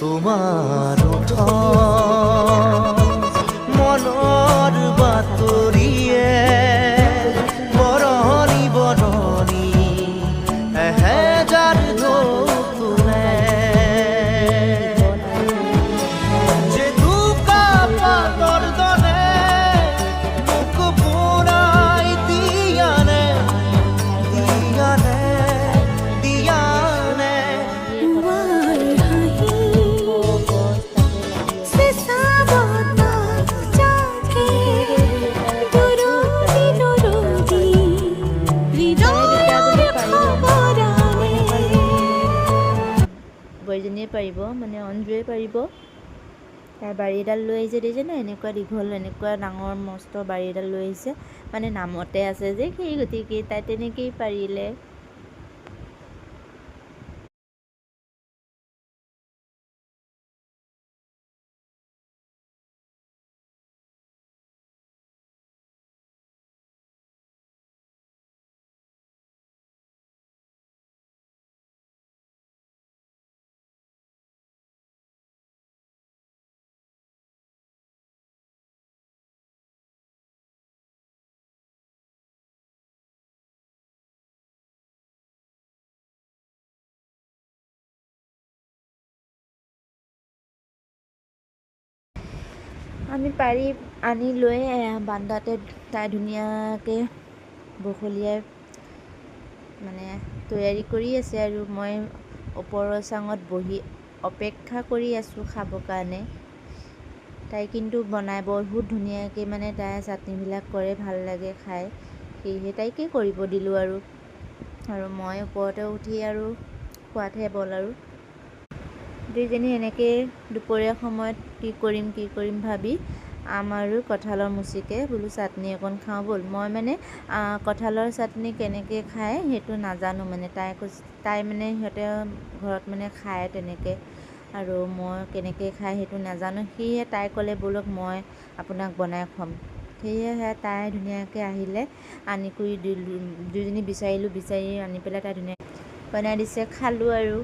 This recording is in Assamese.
তোমাৰ মনৰ বাতৰিয়ে বৰণি বৰণি এহেজাৰ ঢৌতুনে যে দুকা পাতৰ দৰে মোক বুৰাই দিয়ানে দিয়ানে দিয়ানে বৈজনীয়ে পাৰিব মানে অঞ্জুৱে পাৰিব। তাই বাৰী এডাল লৈ আহিছে দেখিছে ন, এনেকুৱা দীঘল এনেকুৱা ডাঙৰ মস্ত বাৰী এডাল লৈ আহিছে, মানে নামতে আছে যে সেই গতিকে তাই তেনেকেই পাৰিলে। আমি পাৰি আনি লৈ বান্দাতে তাই ধুনীয়াকৈ বখলিয়াই মানে তৈয়াৰী কৰি আছে, আৰু মই ওপৰৰ চাঙত বহি অপেক্ষা কৰি আছোঁ খাবৰ কাৰণে। তাই কিন্তু বনাই বহুত ধুনীয়াকৈ, মানে তাই চাটনিবিলাক কৰে, ভাল লাগে খাই, সেয়েহে তাইকে কৰিব দিলোঁ আৰু মই ওপৰতে উঠি আৰু খোৱাতহে বল আৰু। দুইজনী এনেকৈ দুপৰীয়া সময়ত কি কৰিম ভাবি আৰু কঁঠালৰ মুচিকে বোলো চাটনি অকণ খাওঁ ব'ল। মই মানে কঁঠালৰ চাটনি কেনেকৈ খায় সেইটো নাজানো, মানে তাই মানে সিহঁতে ঘৰত মানে খায় তেনেকৈ, আৰু মই কেনেকৈ খায় সেইটো নাজানো। সেয়ে তাই ক'লে ব'লক মই আপোনাক বনাই খুৱাম। সেয়েহে তাই ধুনীয়াকৈ আহিলে, আনি কৰি দিলোঁ, দুইজনী বিচাৰি আনি পেলাই তাই ধুনীয়াকৈ বনাই দিছে, খালোঁ আৰু।